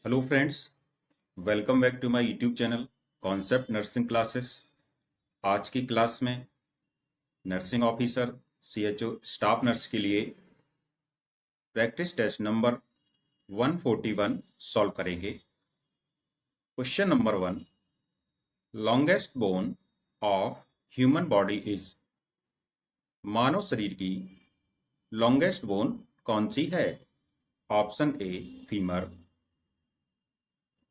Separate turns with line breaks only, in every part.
Hello friends, welcome back to my YouTube channel concept nursing classes. आज की class में nursing officer C H O staff nurse के लिए practice test number 141 solve करेंगे। Question number 1, longest bone of human body is. मानव शरीर की longest bone कौन सी है? Option A femur,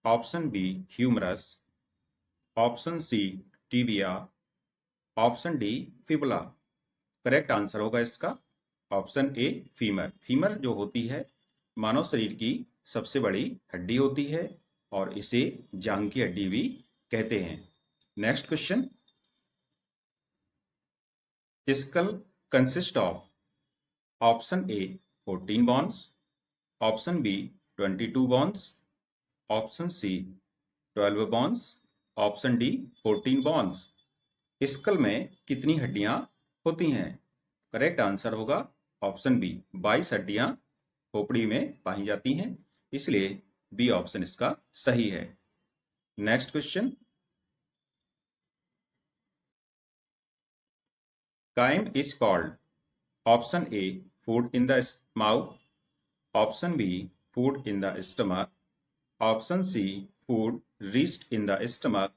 option B humerus, option C tibia, option D fibula. Correct answer होगा इसका ऑप्शन ए फीमर। फीमर जो होती है मानव शरीर की सबसे बड़ी हड्डी होती है और इसे जांघ की हड्डी भी कहते हैं। Next question, skull consist of. Option A 14 bones, option B 22 bones, option C 12 bones, option D 14 bones. Skull में कितनी हड्डियां होती हैं? करेक्ट आंसर होगा ऑप्शन बी, 22 हड्डियां खोपड़ी में पाई जाती हैं, इसलिए बी ऑप्शन इसका सही है। Next question, chyme is called. Option A food in the mouth, option B food in the stomach, option C food reached in the stomach,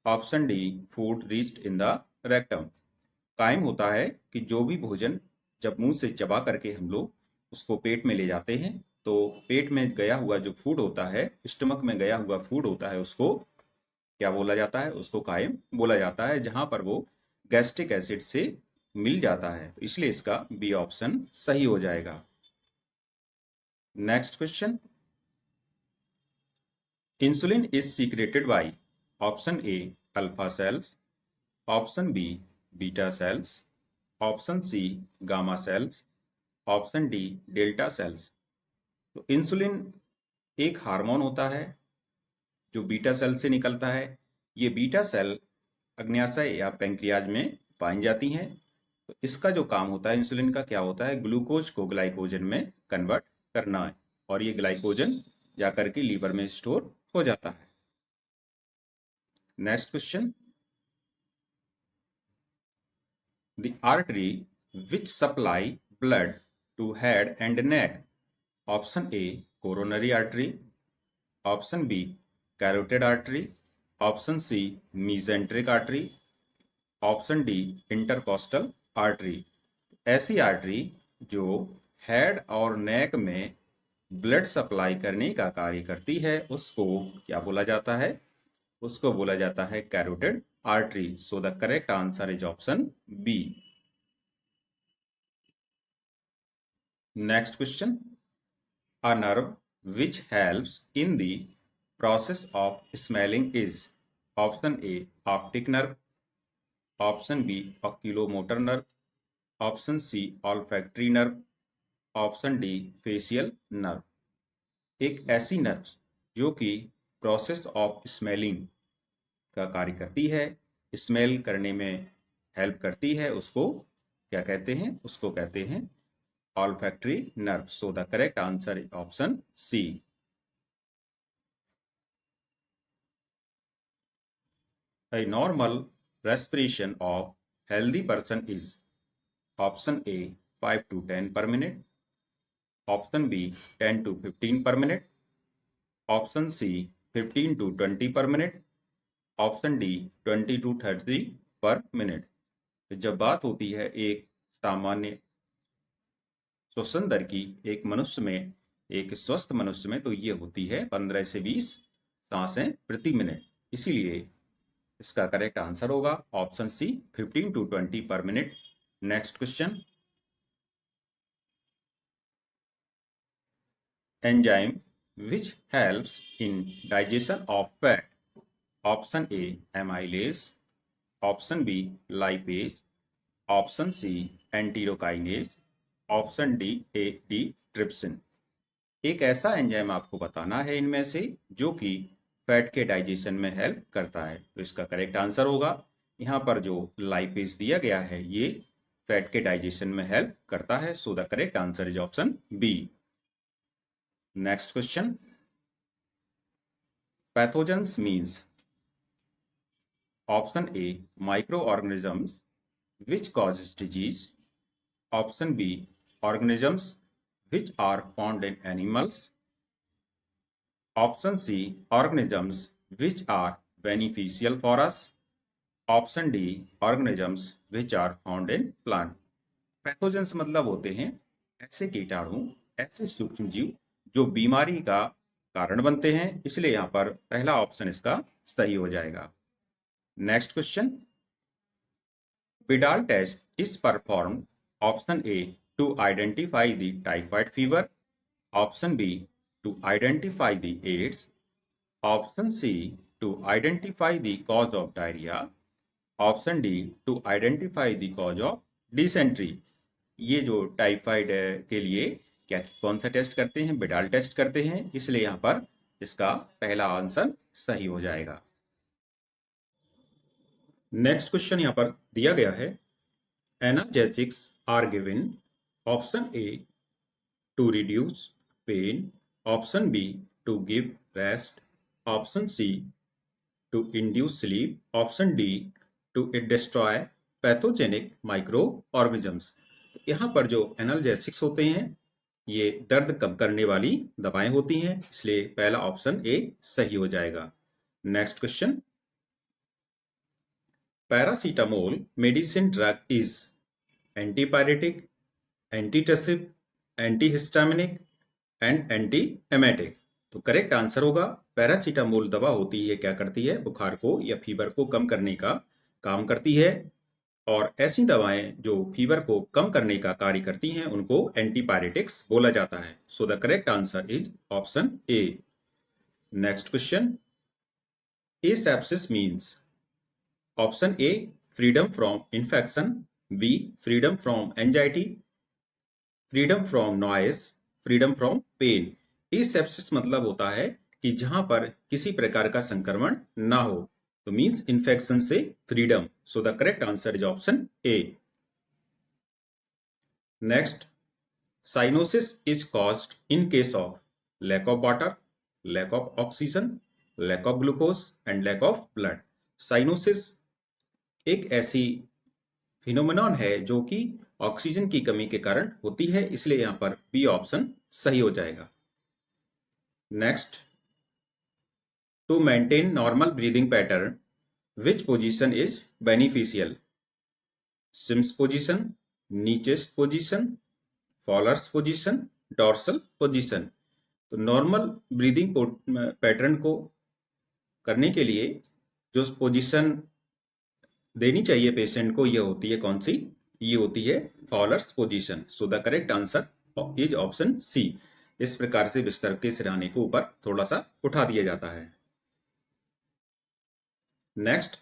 option D food reached in the rectum. Chyme होता है कि जो भी भोजन जब मुंह से चबा करके हम लोग उसको पेट में ले जाते हैं तो पेट में गया हुआ जो फूड होता है, स्टमक में गया हुआ फूड होता है, उसको क्या बोला जाता है? उसको काइम बोला जाता है, जहां पर वो गैस्ट्रिक एसिड से मिल जाता है। तो इसलिए इसका बी ऑप्शन सही हो जाएगा। Next question, insulin is secreted by. Option A alpha cells, option B beta cells, option C gamma cells, option D delta cells. तो इंसुलिन एक हार्मोन होता है जो बीटा सेल से निकलता है। ये बीटा सेल अग्न्याशय या पैंक्रियाज में पाई जाती हैं। तो इसका जो काम होता है इंसुलिन का, क्या होता है? ग्लूकोज को ग्लाइकोजन में कन्वर्ट करना है और ये ग्लाइकोजन जाकर के लीवर में स्टोर हो जाता है। Next question, the artery which supply blood to head and neck. Option A coronary artery, option B carotid artery, option C mesenteric artery, option D intercostal artery. ऐसी आर्टरी जो head और neck में blood supply करने का कार्य करती है उसको क्या बोला जाता है? उसको बोला जाता है carotid artery. So the correct answer is option B. Next question, a nerve which helps in the process of smelling is। option A optic nerve, option B oculomotor nerve, option C olfactory nerve, option D facial nerve. एक ऐसी nerve जो कि process of smelling का कार्य करती है, smell करने में हेल्प करती है, उसको क्या कहते हैं? उसको कहते हैं olfactory nerve. So the correct answer is option C. A normal respiration of healthy person is। option A 5 to 10 per minute, option B 10 to 15 per minute, option C 15 to 20 per minute, option D 20 to 30 पर minute. जब बात होती है एक सामान्य श्वसन दर की एक मनुष्य में, एक स्वस्थ मनुष्य में, तो ये होती है 15 से 20 सांसें प्रति मिनट। इसीलिए इसका करेक्ट आंसर होगा option C 15 to 20 per minute. Next question, enzyme which helps in digestion of fat. Option A amylase, option B lipase, option C enterokinase, option D A D trypsin. एक ऐसा enzyme आपको बताना है इनमें से जो कि फैट के डाइजेशन में हेल्प करता है। तो इसका करेक्ट आंसर होगा, यहाँ पर जो लाइपेज दिया गया है ये फैट के डाइजेशन में हेल्प करता है। So the correct answer is option B. Next question, Pathogens means option A, microorganisms which causes disease. Option B, organisms which are found in animals. Option C, organisms which are beneficial for us. Option D, organisms which are found in plant. Pathogens मतलब होते हैं ऐसे कीटाणु, ऐसे सूक्ष्म जीव जो बीमारी का कारण बनते हैं, इसलिए यहां पर पहला ऑप्शन इसका सही हो जाएगा। Next question, Vidal test is performed. Option A, to identify the typhoid fever. Option B, to identify the AIDS. Option C, to identify the cause of diarrhea. Option D, to identify the cause of dysentery. ये जो typhoid के लिए क्या कौन सा test करते हैं? Widal test करते हैं, इसलिए यहाँ पर इसका पहला आंसर सही हो जाएगा। नेक्स्ट क्वेश्चन यहाँ पर दिया गया है, analgesics are given. Option A to reduce pain, option B to give rest, option C to induce sleep, option D to destroy pathogenic micro organisms. यहाँ पर जो एनाल्जेसिक्स होते हैं ये दर्द कम करने वाली दवाएं होती हैं, इसलिए पहला ऑप्शन ए सही हो जाएगा। Next question, paracetamol medicine drug is antipyretic, antitussive, antihistaminic and anti emetic. तो करेक्ट आंसर होगा पैरासीटामोल दवा होती है, क्या करती है? बुखार को या फीवर को कम करने का काम करती है, और ऐसी दवाएं जो फीवर को कम करने का कार्य करती हैं उनको एंटीपायरेटिक्स बोला जाता है। So the correct answer is option A. Next question, asepsis means option A freedom from infection, B freedom from anxiety, freedom from noise, freedom from pain. Asepsis मतलब होता है कि जहां पर किसी प्रकार का संक्रमण ना हो, तो मीन्स इन्फेक्शन से freedom. So the correct answer is option A. Next, cyanosis is caused in case of lack of water, lack of oxygen, lack of glucose and lack of blood. Cyanosis एक ऐसी फिनोमेनॉन है जो कि oxygen की कमी के कारण होती है, इसलिए यहां पर बी ऑप्शन सही हो जाएगा। Next, to maintain normal breathing pattern, which position is beneficial? Sims position, knee chest position, Fowler's position, dorsal position। तो नॉर्मल ब्रीदिंग पैटर्न को करने के लिए जो पोजीशन देनी चाहिए पेशेंट को, ये होती है कौन सी? ये होती है Fowler's position. So the correct answer is option C. इस प्रकार से बिस्तर के सिरहाने को ऊपर थोड़ा सा उठा दिया जाता है। Next,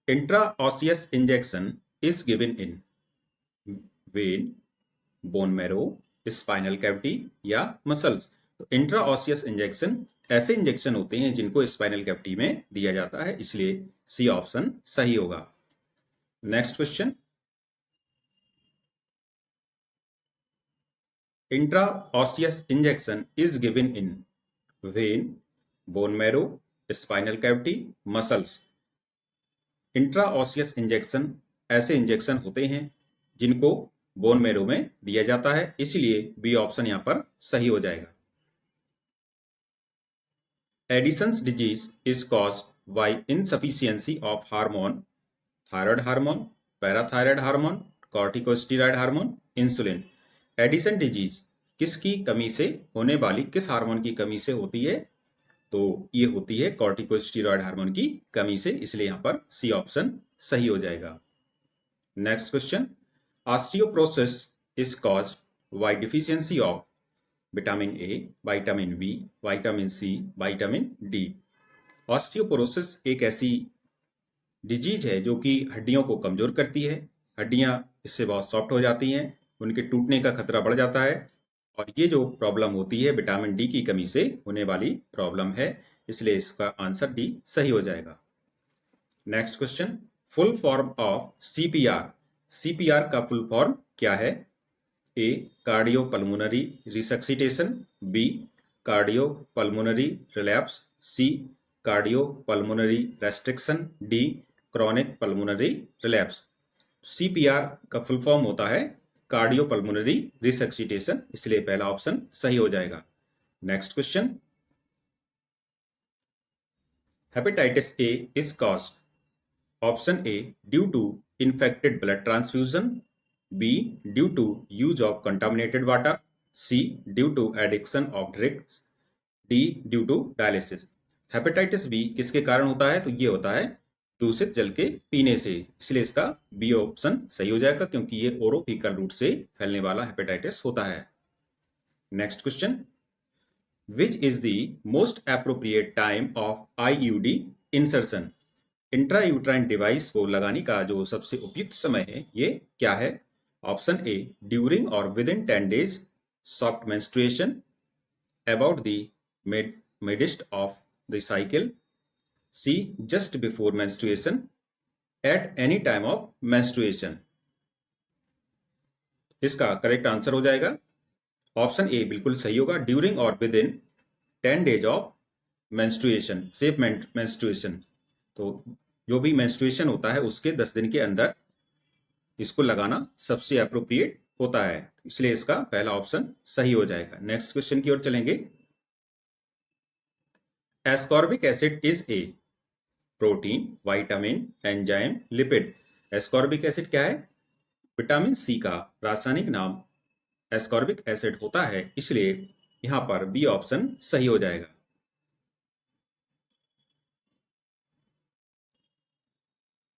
intraosseous injection is given in vein, bone marrow, spinal cavity या muscles। तो इंट्राऑसियस इंजेक्शन ऐसे इंजेक्शन होते हैं जिनको स्पाइनल कैविटी में दिया जाता है, इसलिए सी ऑप्शन सही होगा। Next question, intraosseous injection is given in vein, bone marrow, spinal cavity, muscles. Intraosseous injection ऐसे इंजेक्शन होते हैं जिनको बोन मैरो में दिया जाता है, इसलिए बी ऑप्शन यहां पर सही हो जाएगा। Edison's disease is caused bye insufficiency of hormone, thyroid hormone, parathyroid hormone, corticosteroid hormone, insulin. Addison disease किसकी कमी से होने वाली, किस हार्मोन की कमी से होती है? तो ये होती है कॉर्टिकोस्टेरॉइड हार्मोन की कमी से, इसलिए यहां पर सी ऑप्शन सही हो जाएगा। Next question, osteoporosis is caused by deficiency of vitamin A, vitamin B, vitamin C, vitamin D. Osteoporosis एक ऐसी डिजीज है जो कि हड्डियों को कमजोर करती है, हड्डियां इससे बहुत सॉफ्ट हो जाती हैं, उनके टूटने का खतरा बढ़ जाता है, और ये जो प्रॉब्लम होती है विटामिन डी की कमी से होने वाली प्रॉब्लम है, इसलिए इसका आंसर डी सही हो जाएगा। Next question, full form of C P R. C P R का फुल फॉर्म क्या है? A cardio pulmonary resuscitation, B cardio pulmonary relapse, C cardiopulmonary restriction, D chronic pulmonary relapse. CPR का फुल फॉर्म होता है कार्डियोपल्मोनरी रिसक्सिटेशन, इसलिए पहला ऑप्शन सही हो जाएगा। Next question, hepatitis A is caused option A due to infected blood transfusion, B due to use of contaminated water, C due to addiction of drugs, D due to dialysis। Hepatitis B किसके कारण होता है? तो ये होता है दूषित जल के पीने से, इसलिए इसका बी ऑप्शन सही हो जाएगा, क्योंकि ये ओरोफिकल रूट से फैलने वाला हेपेटाइटिस होता है। Next question, which is the most appropriate time of IUD insertion? Intrauterine device को लगाने का जो सबसे उपयुक्त समय है ये क्या है? ऑप्शन ए ड्यूरिंग और within 10 days soft menstruation, about the midst of the cycle, C just before menstruation, at any time of menstruation. इसका करेक्ट आंसर हो जाएगा ऑप्शन ए बिल्कुल सही होगा, ड्यूरिंग और within 10 days of menstruation, safe menstruation. तो जो भी मेंस्ट्रुएशन होता है उसके 10 दिन के अंदर इसको लगाना सबसे अप्रोप्रिएट होता है, इसलिए इसका पहला ऑप्शन सही हो जाएगा। नेक्स्ट क्वेश्चन की ओर चलेंगे। Ascorbic acid is a protein, vitamin, enzyme, lipid. Ascorbic acid क्या है? विटामिन सी का रासायनिक नाम एस्कॉर्बिक एसिड होता है, इसलिए यहां पर बी ऑप्शन सही हो जाएगा।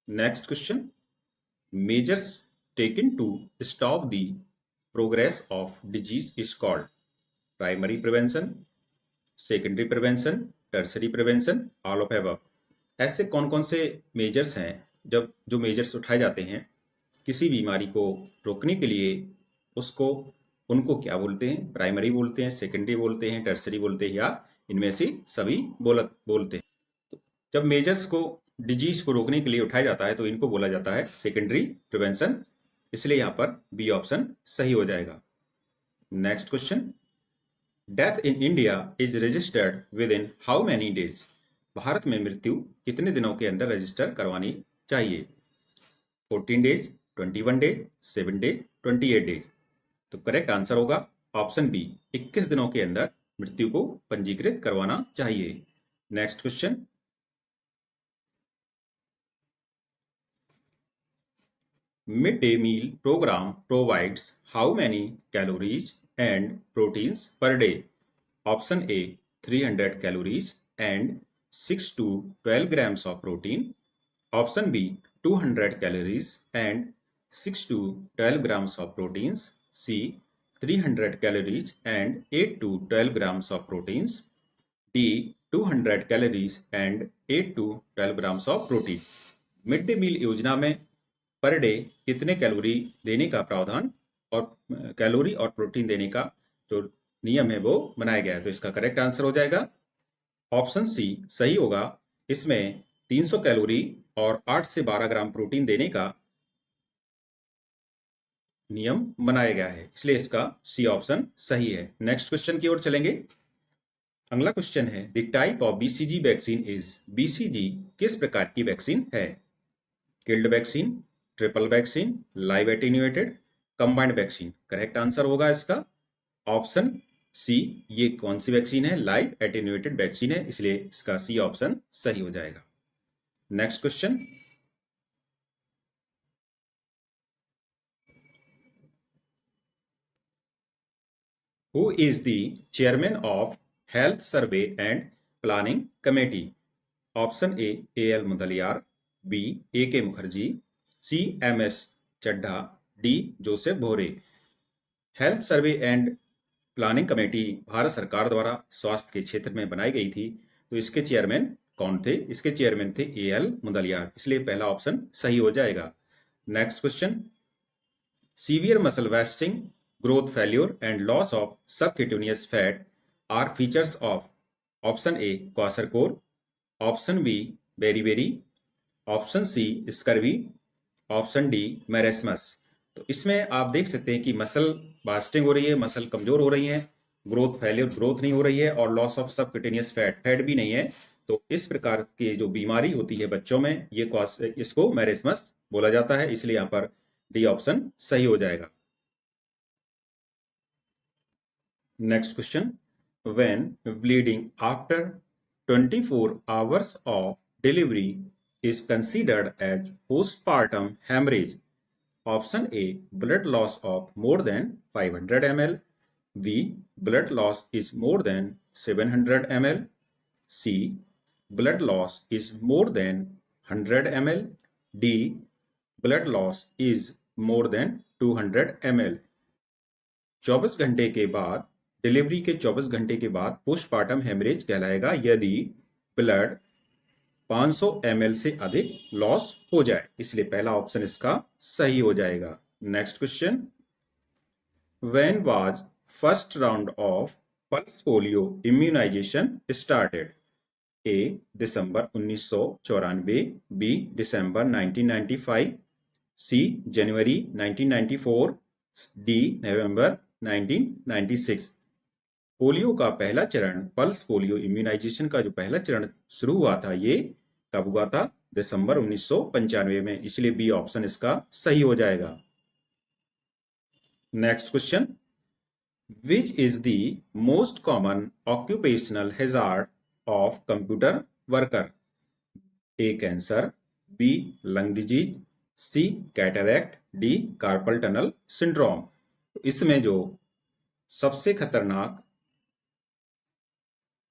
Next question, measures taken to stop the progress of disease is called primary prevention, secondary prevention, tertiary prevention, all of above। ऐसे कौन कौन से मेजर्स हैं जब जो मेजर्स उठाए जाते हैं किसी बीमारी को रोकने के लिए, उनको क्या बोलते हैं? प्राइमरी बोलते हैं, सेकेंडरी बोलते हैं, टर्सरी बोलते हैं, या इनमें से सभी बोलते हैं। तो जब मेजर्स को डिजीज को रोकने के लिए उठाया जाता है तो इनको बोला जाता है सेकेंडरी प्रिवेंशन, इसलिए यहां पर बी ऑप्शन सही हो जाएगा। Next question, death in India is registered with in how many days? Bharat में मृत्यु कितने दिनों के अंदर रजिस्टर करवानी चाहिए? 14 days, 21 days, 7 days, 28 days। तो करेक्ट आंसर होगा ऑप्शन बी, 21 दिनों के अंदर मृत्यु को पंजीकृत करवाना चाहिए। Next question, midday meal program provides how many calories and proteins per day? Option A 300 calories and 6 to 12 grams of protein. Option B 200 calories and 6 to 12 grams of proteins. C 300 calories and 8 to 12 grams of proteins. D 200 calories and 8 to 12 grams of protein। Mid day meal योजना में per day कितने calorie देने का प्रावधान और calorie और protein देने का जो नियम है वो बनाया गया है, तो इसका करेक्ट आंसर हो जाएगा ऑप्शन सी सही होगा। इसमें 300 कैलोरी और 8 से 12 ग्राम प्रोटीन देने का नियम बनाया गया है, इसलिए इसका सी ऑप्शन सही है। नेक्स्ट क्वेश्चन की ओर चलेंगे। अगला क्वेश्चन है, the type of BCG vaccine is. BCG किस प्रकार की वैक्सीन है? Killed vaccine, triple vaccine, live attenuated, combined vaccine. Correct answer होगा इसका ऑप्शन सी। ये कौन सी वैक्सीन है? लाइव एटेन्यूएटेड वैक्सीन है, इसलिए इसका सी ऑप्शन सही हो जाएगा। Next question, who is the chairman of health survey and planning committee? Option A AL Mudaliar, B AK Mukherjee, C MS Chadha, D Joseph Bhore. Health survey and planning committee Bharat सरकार द्वारा स्वास्थ्य के क्षेत्र में बनाई गई थी, तो इसके चेयरमैन कौन थे? इसके चेयरमैन थे AL मुदलियार, इसलिए पहला ऑप्शन सही हो जाएगा। Next question, severe muscle wasting, growth failure and loss of subcutaneous fat are features of. Option A kwashiorkor, option B beriberi, option C scurvy, option D marasmus. तो इसमें आप देख सकते हैं कि मसल बास्टिंग हो रही है, मसल कमजोर हो रही है, ग्रोथ नहीं हो रही है और लॉस ऑफ सबक्यूटेनियस फैट भी नहीं है, तो इस प्रकार की जो बीमारी होती है बच्चों में, ये इसको मैरेस्मस बोला जाता है। इसलिए यहाँ पर डी ऑप्शन सही हो जाएगा। Next question, when bleeding after 24 hours of delivery is considered as postpartum hemorrhage? Option A, blood loss of more than 500 ml. B, blood loss is more than 700 ml. C, blood loss is more than 100 ml. D, blood loss is more than 200 ml. 24 घंटे के बाद, delivery के 24 घंटे के बाद postpartum haemorrhage कहलाएगा यदि blood 500 ml से अधिक लॉस हो जाए। इसलिए पहला ऑप्शन इसका सही हो जाएगा। Next question, when was first round of pulse polio immunisation started? A, December 1994, B, December 1995, C, January 1994, D, November 1996। Polio का पहला चरण, पल्स पोलियो इम्यूनाइजेशन का जो पहला चरण शुरू हुआ था, ये कब हुआ था? दिसंबर 1995 में। इसलिए बी ऑप्शन इसका सही हो जाएगा। Next question, which is the most common occupational hazard of computer worker? A, cancer, B, lung disease, C, cataract, D, carpal tunnel syndrome. इसमें जो सबसे खतरनाक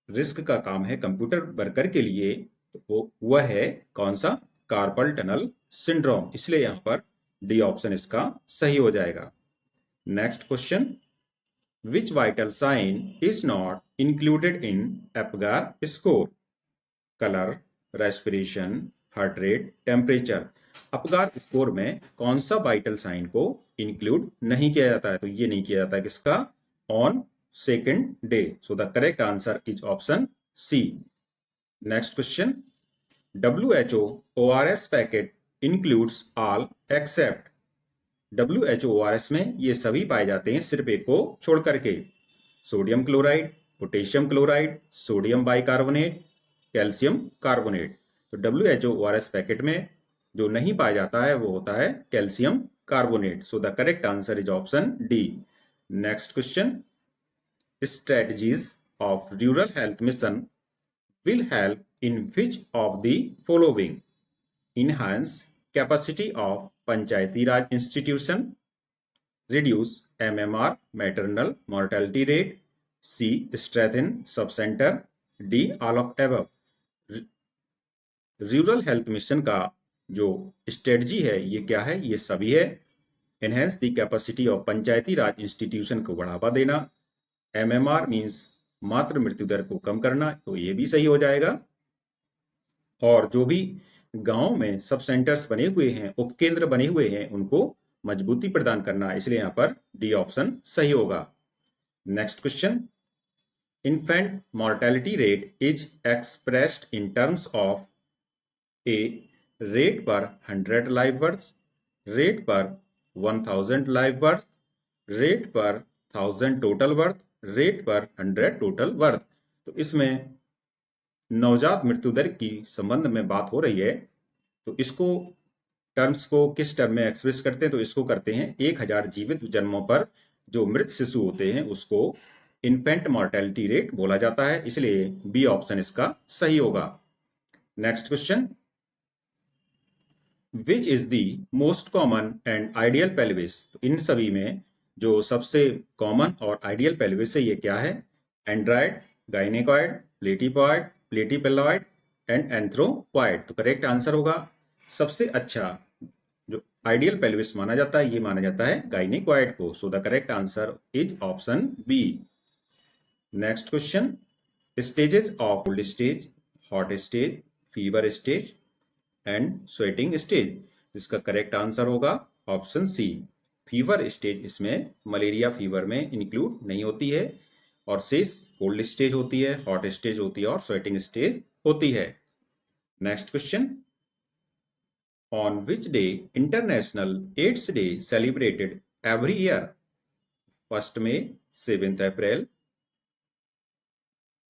रिस्क का काम है कंप्यूटर वर्कर के लिए, तो वह है कौन सा? Carpal tunnel syndrome. इसलिए यहां पर डी ऑप्शन इसका सही हो जाएगा। Next question, which vital sign is not included in Apgar score? Colour, respiration, heart rate, temperature. Apgar score में कौन सा वाइटल साइन को इंक्लूड नहीं किया जाता है? तो ये नहीं किया जाता है, किसका? On second day. So the correct answer is option C. Next question, WHO ORS packet includes all except? WHO ORS में ये सभी पाए जाते हैं सिर्फ एक को छोड़ करके। Sodium chloride, potassium chloride, sodium bicarbonate, calcium carbonate. तो WHO ORS पैकेट में जो नहीं पाया जाता है वो होता है calcium carbonate. So the correct answer is option D. Next question, strategies of rural health mission will help in which of the following? Enhance capacity of panchayati raj institution, reduce MMR maternal mortality rate, C, strengthen subcenter, D, all of above। Rural health mission का जो strategy है ये क्या है? ये सभी है। Enhance the capacity of Panchayati Raj institution को बढ़ावा देना, MMR मीन्स मातृ मृत्यु दर को कम करना, तो ये भी सही हो जाएगा। और जो भी गांव में सब सेंटर्स बने हुए हैं, उपकेंद्र बने हुए हैं, उनको मजबूती प्रदान करना, इसलिए यहां पर डी ऑप्शन सही होगा। Next question, infant mortality rate is expressed in terms of A, rate पर 100 लाइव बर्थ, रेट पर 1000 लाइव बर्थ, रेट पर 1000 टोटल बर्थ, रेट पर 100 टोटल बर्थ। तो इसमें नवजात मृत्यु दर की संबंध में बात हो रही है, तो इसको टर्म्स को किस टर्म में एक्सप्रेस करते हैं? तो इसको करते हैं 1000 जीवित जन्मों पर जो मृत शिशु होते हैं उसको इन्फेंट मॉर्टेलिटी रेट बोला जाता है। इसलिए बी ऑप्शन इसका सही होगा। Next question, which is the most common and ideal pelvis? तो इन सभी में जो सबसे कॉमन और आइडियल पेल्विस है ये क्या है? Android, gynaecoid, platypoid, platypelloid and anthropoid. तो करेक्ट आंसर होगा, सबसे अच्छा जो आइडियल पेल्विस माना जाता है ये माना जाता है गाइनेकॉइड को। So the correct answer is option B. Next question, stages of cold stage, hot stage, fever stage and sweating stage. इसका करेक्ट आंसर होगा ऑप्शन सी, फीवर स्टेज। इसमें मलेरिया फीवर में इंक्लूड नहीं होती है और शेष कोल्ड स्टेज होती है, हॉट स्टेज होती है और स्वेटिंग स्टेज होती है। Next question, on which day international AIDS day celebrated every year? 1 May, 7 April,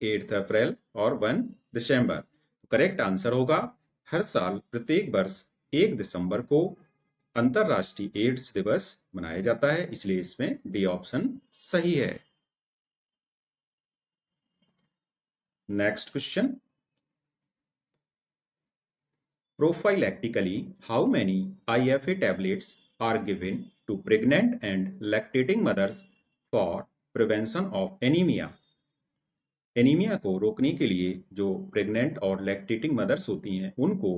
8 April और 1 दिसंबर। करेक्ट आंसर होगा हर साल प्रत्येक वर्ष 1 दिसंबर को अंतरराष्ट्रीय एड्स दिवस मनाया जाता है, इसलिए इसमें डी ऑप्शन सही है। Next question, prophylactically how many IFA tablets are given to pregnant and lactating mothers for prevention of anemia? Anaemia को रोकने के लिए जो प्रेग्नेंट और लैक्टेटिंग मदर्स होती हैं उनको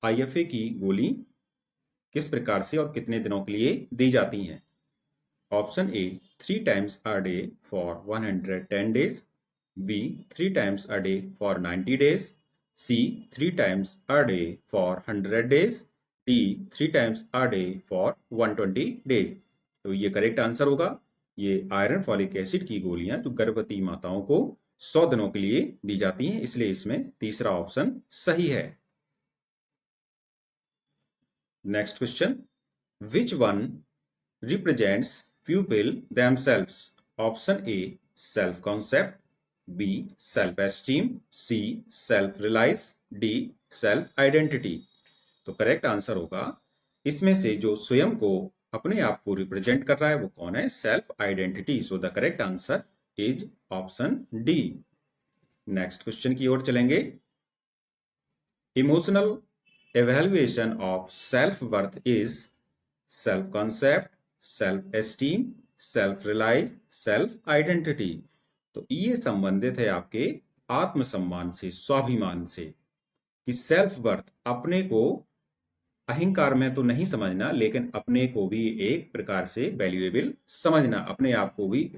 आईएफए की गोली किस प्रकार से और कितने दिनों के लिए दी जाती हैं? Option A 3 times a day for 110 days, B 3 times a day for 90 days, C 3 times a day for 100 days, D 3 times a day for 120 days। तो ये करेक्ट आंसर होगा। ये आयरन फॉलिक एसिड की गोलियां जो गर्भवती माताओं को 100 दिनों के लिए दी जाती हैं, इसलिए इसमें तीसरा ऑप्शन सही है। Next question, which one represents pupil themselves? Option A self concept, B self esteem, C self realise, D self identity. तो करेक्ट आंसर होगा इसमें से जो स्वयं को अपने आप को रिप्रेजेंट कर रहा है वो कौन है? Self identity. So the correct answer is option D. Next question की ओर चलेंगे। Emotional evaluation of self-worth is self-concept, self-esteem, self-realize, self-identity। तो ये संबंधित है आपके आत्मसम्मान से, स्वाभिमान से, कि सेल्फ वर्थ अपने को अहंकार में तो नहीं समझना, लेकिन अपने को भी एक प्रकार से वैल्यूएबल समझना, अपने आप को भी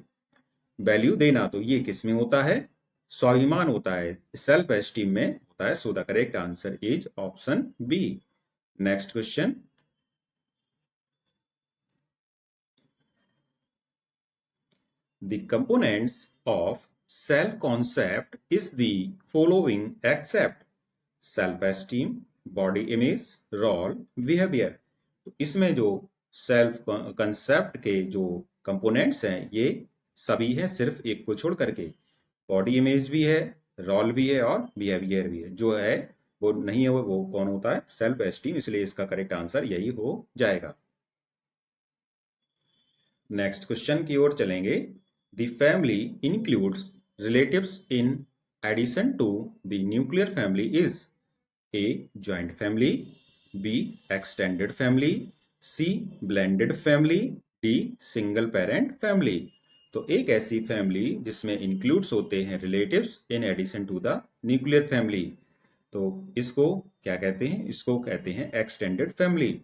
वैल्यू देना। तो ये किस में होता है? स्वाभिमान होता है, सेल्फ एस्टीम में होता है। So the correct answer is option B. Next question, the components of self concept is the following except self esteem, body image, role, behaviour. तो इसमें जो सेल्फ कंसेप्ट के जो कंपोनेंट्स हैं ये सभी हैं, सिर्फ एक को छोड़ करके। बॉडी इमेज भी है, रोल भी है और बिहेवियर भी है। जो है वो नहीं है वो कौन होता है? Self esteem. इसलिए इसका करेक्ट आंसर यही हो जाएगा। नेक्स्ट क्वेश्चन की ओर चलेंगे। The family includes relatives in addition to the nuclear family is A joint family, B extended family, C blended family, D single parent family. तो एक ऐसी फैमिली जिसमें इंक्लूड्स होते हैं relatives in addition to the nuclear family, तो इसको क्या कहते हैं? इसको कहते हैं एक्सटेंडेड फैमिली।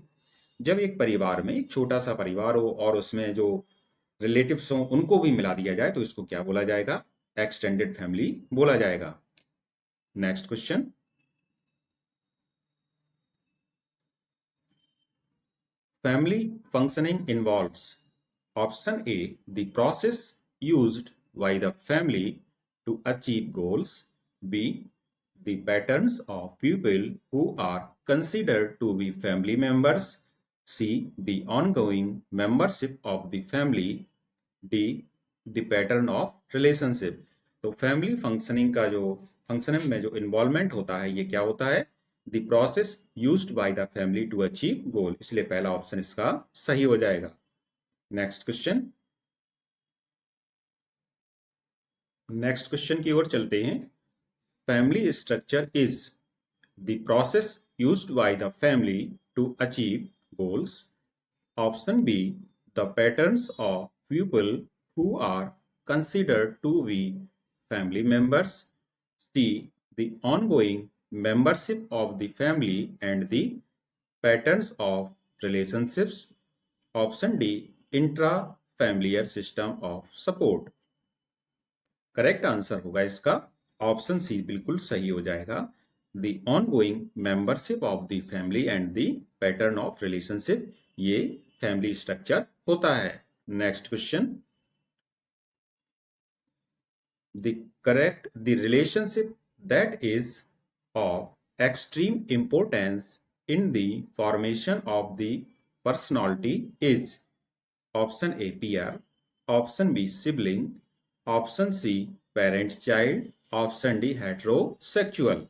जब एक परिवार में एक छोटा सा परिवार हो और उसमें जो रिलेटिव्स हो उनको भी मिला दिया जाए तो इसको क्या बोला जाएगा? एक्सटेंडेड फैमिली बोला जाएगा। Next question, family functioning involves option A the process used by the family to achieve goals, B the patterns of people who are considered to be family members, C the ongoing membership of the family, D the pattern of relationship। तो family functioning का जो functioning में जो involvement होता है ये क्या होता है? The process used by the family to achieve goal. इसलिए पहला ऑप्शन इसका सही हो जाएगा। नेक्स्ट क्वेश्चन की ओर चलते हैं। Family structure is the process used by the family to achieve goals. Option B the patterns of people who are considered to be family members, C the ongoing membership of the family and the patterns of relationships, option D intra-familiar system of support। Correct answer होगा इसका option सी, बिल्कुल सही हो जाएगा। The ongoing membership of the family and the pattern of relationship, ये family structure होता है। Next question, the relationship that is of extreme importance in the formation of the personality is option A peer, option B sibling, option C parents child, option D heterosexual.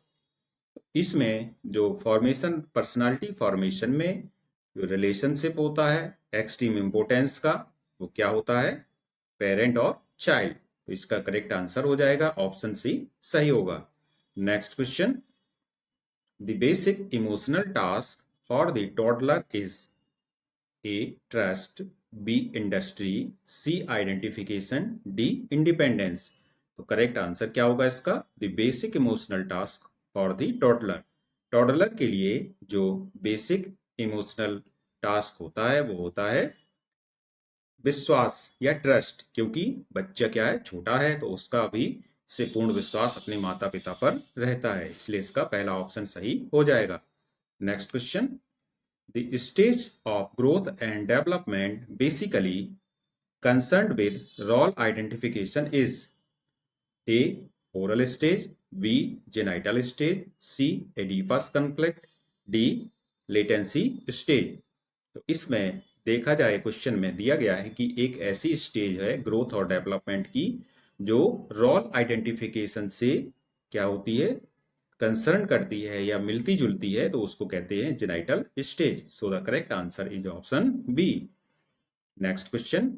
इसमें जो formation, personality formation में जो relationship होता है extreme importance का, वो क्या होता है? पेरेंट और चाइल्ड। तो इसका करेक्ट आंसर हो जाएगा ऑप्शन सी सही होगा। Next question, the basic emotional task for the toddler is A trust, B industry, C identification, D independence. तो करेक्ट आंसर क्या होगा इसका? The basic emotional task for the toddler. Toddler के लिए जो बेसिक इमोशनल टास्क होता है वो होता है विश्वास या ट्रस्ट, क्योंकि बच्चा क्या है, छोटा है, तो उसका भी से पूर्ण विश्वास अपने माता पिता पर रहता है, इसलिए इसका पहला ऑप्शन सही हो जाएगा। Next question, the stage of growth and development basically concerned with role identification is A oral stage, B genital stage, C Oedipus conflict, D latency stage. तो इसमें देखा जाए, क्वेश्चन में दिया गया है कि एक ऐसी स्टेज है ग्रोथ और डेवलपमेंट की जो रोल आइडेंटिफिकेशन से क्या होती है, कंसर्न करती है या मिलती जुलती है, तो उसको कहते हैं genital stage. So the correct answer is option B. Next question,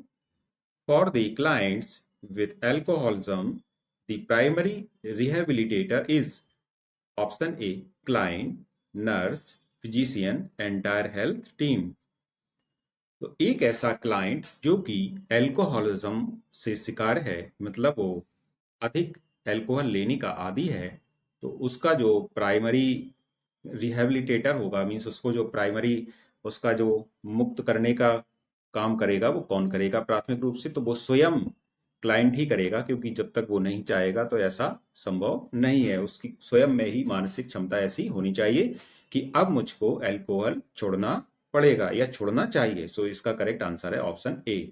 for the clients with alcoholism, the primary rehabilitator is option A client, nurse, physician, entire health team। तो एक ऐसा क्लाइंट जो कि एल्कोहलिज्म से शिकार है, मतलब वो अधिक अल्कोहल लेने का आदी है, तो उसका जो प्राइमरी रिहेबिलिटेटर होगा, मीन्स उसको जो प्राइमरी, उसका जो मुक्त करने का काम करेगा, वो कौन करेगा? प्राथमिक रूप से तो वो स्वयं क्लाइंट ही करेगा, क्योंकि जब तक वो नहीं चाहेगा तो ऐसा संभव नहीं है। उसकी स्वयं में ही मानसिक क्षमता ऐसी होनी चाहिए कि अब मुझको अल्कोहल छोड़ना पड़ेगा या छोड़ना चाहिए। सो इसका करेक्ट आंसर है ऑप्शन ए।